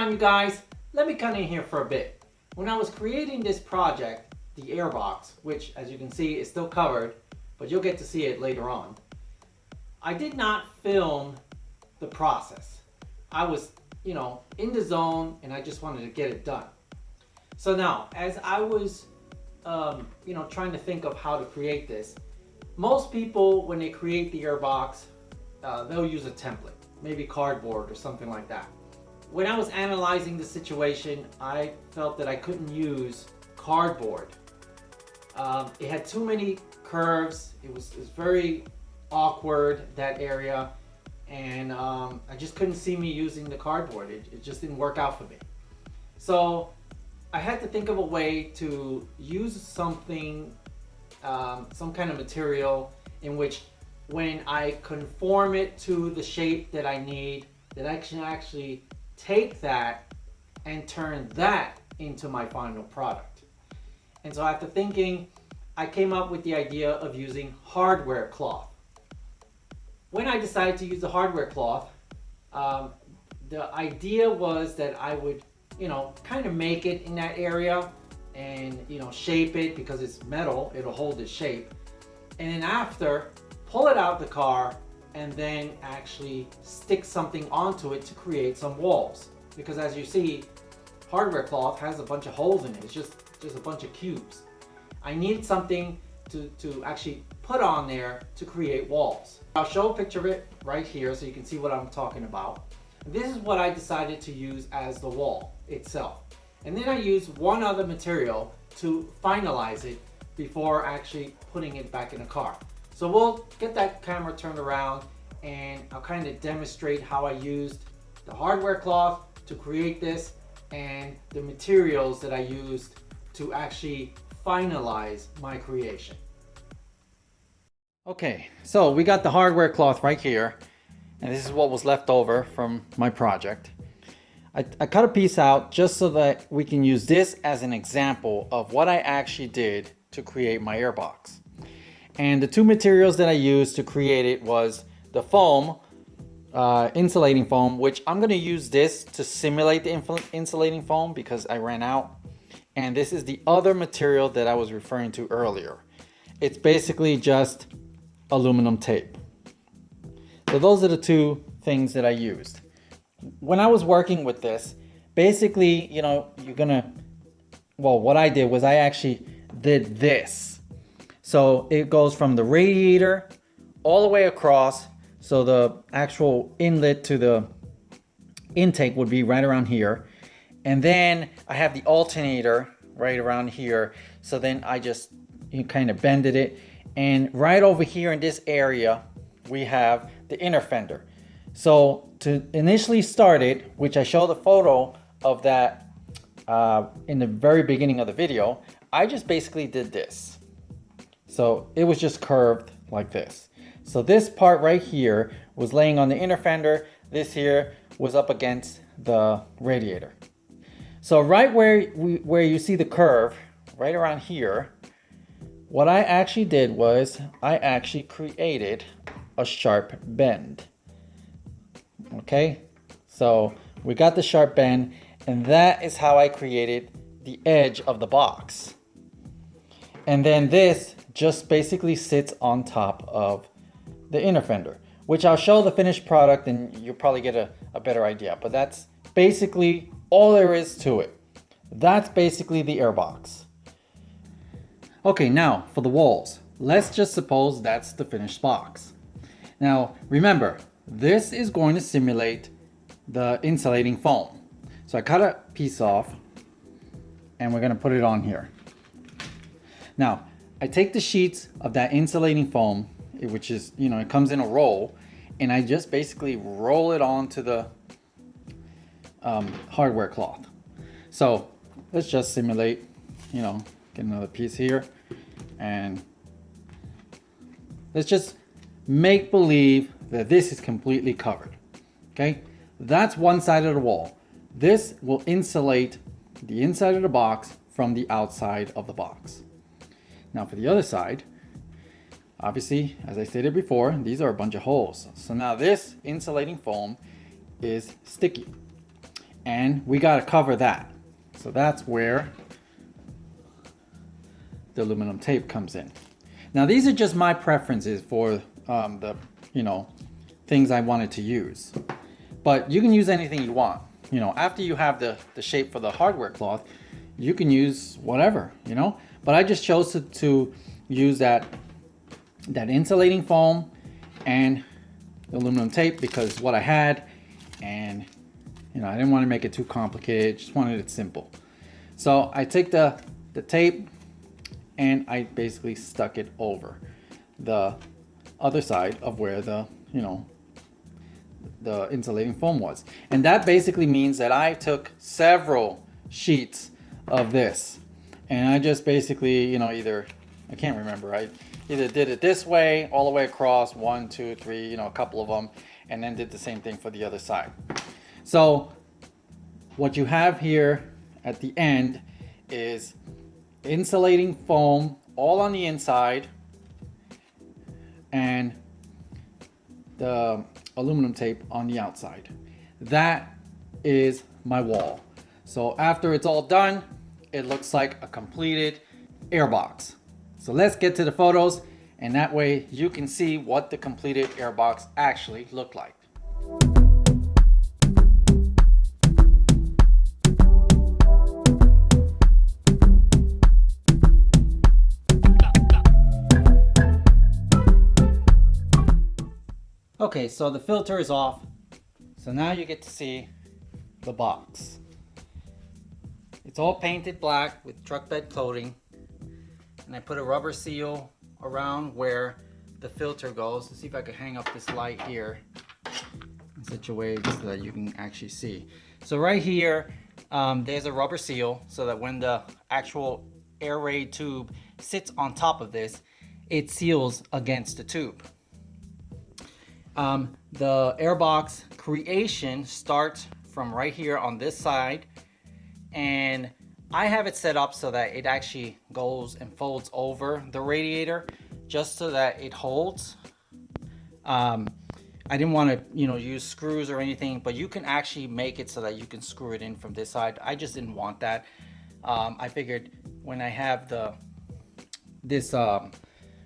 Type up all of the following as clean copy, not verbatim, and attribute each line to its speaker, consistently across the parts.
Speaker 1: on, you guys, let me cut in here for a bit. When I was creating this project, the airbox, which as you can see is still covered, but you'll get to see it later on, I did not film the process. I was, in the zone and I just wanted to get it done. So now, as I was, trying to think of how to create this, most people, when they create the airbox, they'll use a template, maybe cardboard or something like that. When I was analyzing the situation, I felt that I couldn't use cardboard. It had too many curves. It was very awkward, that area, and I just couldn't see me using the cardboard. It just didn't work out for me. So I had to think of a way to use something, some kind of material in which when I conform it to the shape that I need, that I can actually take that and turn that into my final product. And so after thinking, I came up with the idea of using hardware cloth. When I decided to use the hardware cloth, the idea was that I would, kind of make it in that area and, shape it because it's metal, it'll hold its shape. And then after, pull it out the car and then actually stick something onto it to create some walls. Because as you see, hardware cloth has a bunch of holes in it. It's just a bunch of cubes. I needed something to actually put on there to create walls. I'll show a picture of it right here so you can see what I'm talking about. This is what I decided to use as the wall itself. And then I used one other material to finalize it before actually putting it back in the car. So we'll get that camera turned around and I'll kind of demonstrate how I used the hardware cloth to create this and the materials that I used to actually finalize my creation. Okay, so we got the hardware cloth right here, and this is what was left over from my project. I cut a piece out just so that we can use this as an example of what I actually did to create my airbox. And the two materials that I used to create it was the foam, insulating foam, which I'm going to use this to simulate the insulating foam because I ran out. And this is the other material that I was referring to earlier. It's basically just aluminum tape. So those are the two things that I used. When I was working with this, basically, what I did was I actually did this. So it goes from the radiator all the way across. So the actual inlet to the intake would be right around here. And then I have the alternator right around here. So then I just kind of bended it. And right over here in this area, we have the inner fender. So to initially start it, which I showed a photo of that in the very beginning of the video, I just basically did this. So it was just curved like this. So this part right here was laying on the inner fender. This here was up against the radiator. So right where you see the curve, right around here, what I actually did was I actually created a sharp bend. Okay, so we got the sharp bend, and that is how I created the edge of the box. And then this just basically sits on top of the inner fender, which I'll show the finished product and you'll probably get a better idea. But that's basically all there is to it. That's basically the airbox. Okay, now for the walls. Let's just suppose that's the finished box. Now remember, this is going to simulate the insulating foam. So I cut a piece off and we're going to put it on here. Now I take the sheets of that insulating foam, which is, it comes in a roll, and I just basically roll it onto the hardware cloth. So let's just simulate, get another piece here, and let's just make believe that this is completely covered. Okay, that's one side of the wall. This will insulate the inside of the box from the outside of the box. Now for the other side, obviously, as I stated before, these are a bunch of holes. So now this insulating foam is sticky. and we got to cover that. So that's where the aluminum tape comes in. Now these are just my preferences for the things I wanted to use, but you can use anything you want. After you have the shape for the hardware cloth, you can use whatever, but I just chose to use that insulating foam and aluminum tape because what I had, and I didn't want to make it too complicated, just wanted it simple. So I take the tape and I basically stuck it over the other side of where the insulating foam was. And that basically means that I took several sheets of this and I just basically, either, I can't remember, I either did it this way, all the way across, 1, 2, 3, a couple of them, and then did the same thing for the other side. So what you have here at the end is insulating foam all on the inside and the aluminum tape on the outside. That is my wall. So after it's all done, it looks like a completed airbox. So let's get to the photos, and that way you can see what the completed airbox actually looked like. Okay, so the filter is off. So now you get to see the box. It's all painted black with truck bed coating. And I put a rubber seal around where the filter goes. Let's see if I could hang up this light here in such a way so that you can actually see. So right here, there's a rubber seal so that when the actual air raid tube sits on top of this, it seals against the tube. The airbox creation starts from right here on this side, and I have it set up so that it actually goes and folds over the radiator just so that it holds. I didn't want to use screws or anything, but you can actually make it so that you can screw it in from this side. I just didn't want that. I figured when I have this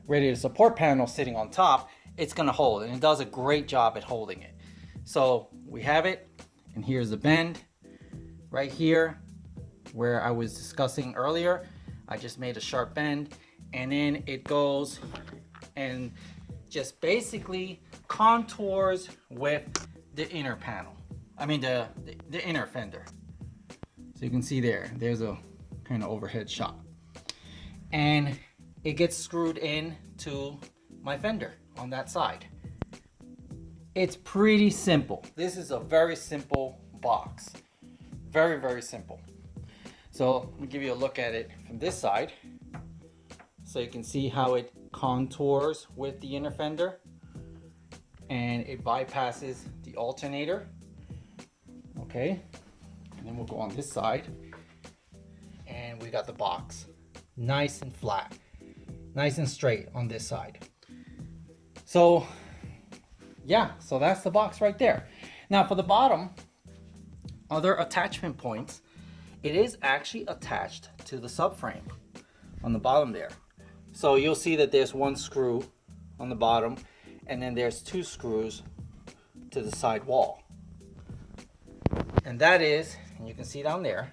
Speaker 1: radiator support panel sitting on top, it's gonna hold, and it does a great job at holding it. So we have it, and here's the bend right here where I was discussing earlier. I just made a sharp bend, and then it goes and just basically contours with the inner panel. I mean the inner fender. So you can see there's a kind of overhead shot, and it gets screwed in to my fender on that side. It's pretty simple. This is a very simple box. Very, very simple. So let me give you a look at it from this side so you can see how it contours with the inner fender, and it bypasses the alternator. Okay, and then we'll go on this side, and we got the box nice and flat, nice and straight on this side. So yeah, so that's the box right there. Now for the bottom, other attachment points, it is actually attached to the subframe on the bottom there. So you'll see that there's one screw on the bottom, and then there's 2 screws to the side wall. And that is, and you can see down there,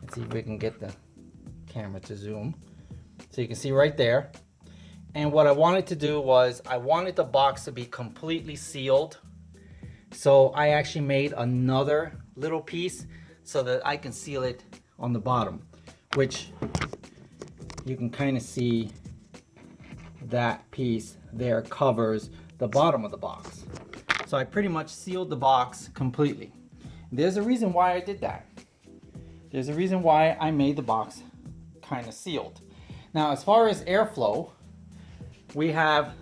Speaker 1: let's see if we can get the camera to zoom. So you can see right there. And what I wanted to do was I wanted the box to be completely sealed. So I actually made another little piece so that I can seal it on the bottom, which you can kind of see that piece there covers the bottom of the box. So I pretty much sealed the box completely. There's a reason why I did that. There's a reason why I made the box kind of sealed. Now, as far as airflow, we have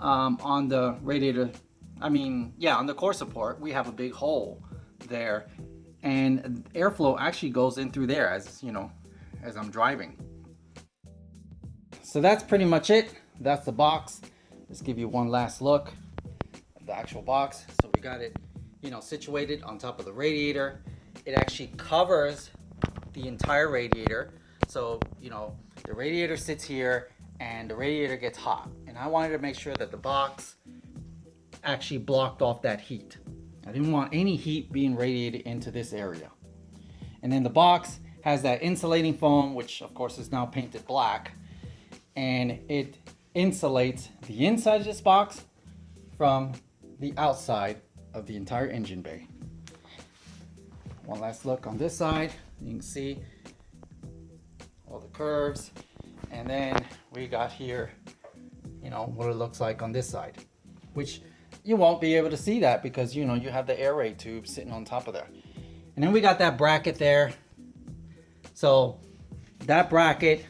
Speaker 1: on the radiator, on the core support, we have a big hole there, and airflow actually goes in through there as I'm driving. So that's pretty much it. That's the box. Let's give you one last look at the actual box. So we got it situated on top of the radiator. It actually covers the entire radiator. So, the radiator sits here and the radiator gets hot. And I wanted to make sure that the box actually blocked off that heat. I didn't want any heat being radiated into this area. And then the box has that insulating foam, which of course is now painted black. And it insulates the inside of this box from the outside of the entire engine bay. One last look on this side. You can see all the curves. And then we got here, what it looks like on this side, which you won't be able to see that because, you have the air raid tube sitting on top of there. And then we got that bracket there. So that bracket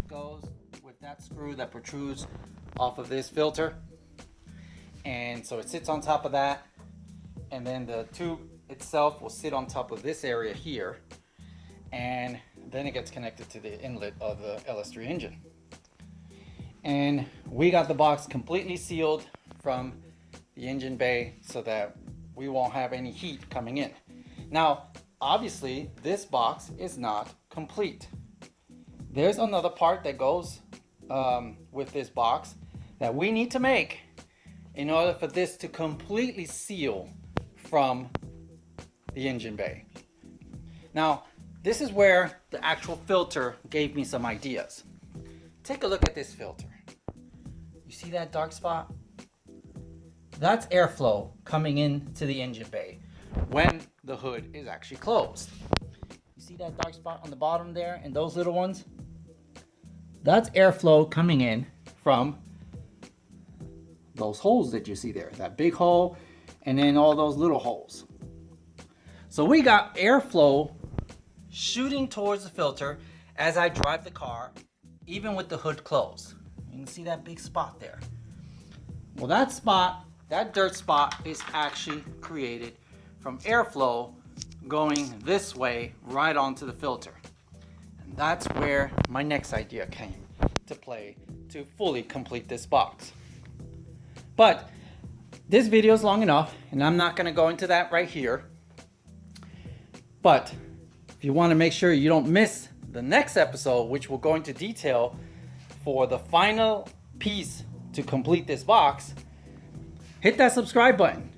Speaker 1: goes with that screw that protrudes off of this filter. And so it sits on top of that. And then the tube itself will sit on top of this area here. And then it gets connected to the inlet of the LS3 engine. And we got the box completely sealed from the engine bay so that we won't have any heat coming in. Now, obviously, this box is not complete. There's another part that goes with this box that we need to make in order for this to completely seal from the engine bay. Now, this is where the actual filter gave me some ideas. Take a look at this filter. You see that dark spot? That's airflow coming into the engine bay when the hood is actually closed. You see that dark spot on the bottom there and those little ones? That's airflow coming in from those holes that you see there. That big hole and then all those little holes. So we got airflow shooting towards the filter as I drive the car, even with the hood closed. You can see that big spot there. Well, that dirt spot is actually created from airflow going this way right onto the filter. And that's where my next idea came to play to fully complete this box. But this video is long enough and I'm not going to go into that right here. But if you want to make sure you don't miss the next episode, which will go into detail for the final piece to complete this box, hit that subscribe button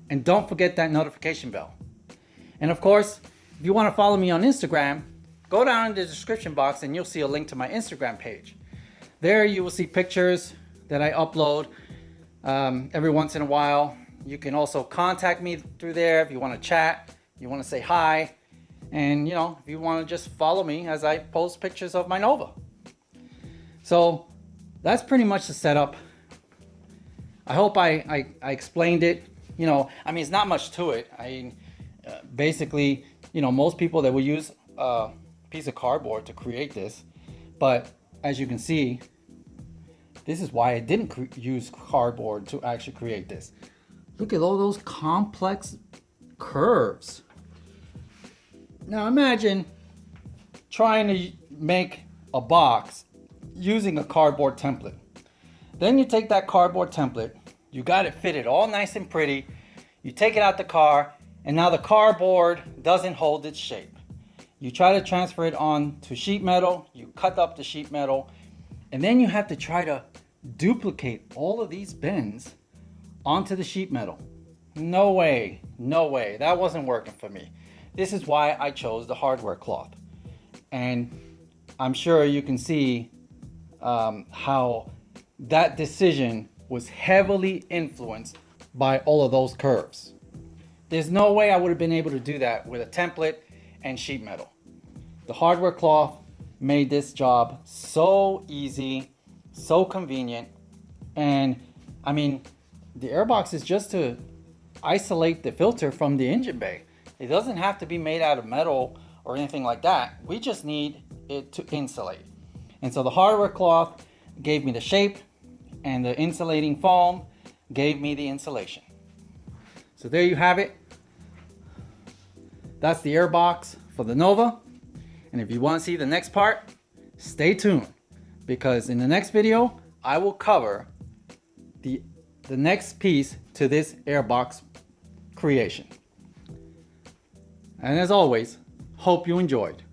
Speaker 1: and don't forget that notification bell. And of course, if you want to follow me on Instagram, go down in the description box and you'll see a link to my Instagram page. There you will see pictures that I upload every once in a while. You can also contact me through there if you want to chat, you want to say hi, and if you want to just follow me as I post pictures of my Nova. So that's pretty much the setup. I hope I explained it. It's not much to it. Basically, most people that will use a piece of cardboard to create this, but as you can see, this is why I didn't use cardboard to actually create this. Look at all those complex curves. Now imagine trying to make a box using a cardboard template. Then you take that cardboard template, you got it fitted all nice and pretty, you take it out the car, and now the cardboard doesn't hold its shape. You try to transfer it on to sheet metal, you cut up the sheet metal, and then you have to try to duplicate all of these bends onto the sheet metal. No way, that wasn't working for me. This is why I chose the hardware cloth. And I'm sure you can see how that decision was heavily influenced by all of those curves. There's no way I would have been able to do that with a template and sheet metal. The hardware cloth made this job so easy, so convenient. And the airbox is just to isolate the filter from the engine bay. It doesn't have to be made out of metal or anything like that. We just need it to insulate. And so the hardware cloth gave me the shape, and the insulating foam gave me the insulation. So there you have it. That's the airbox for the Nova. And if you want to see the next part, stay tuned, because in the next video I will cover the next piece to this airbox creation. And as always, hope you enjoyed.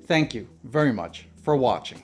Speaker 1: Thank you very much for watching.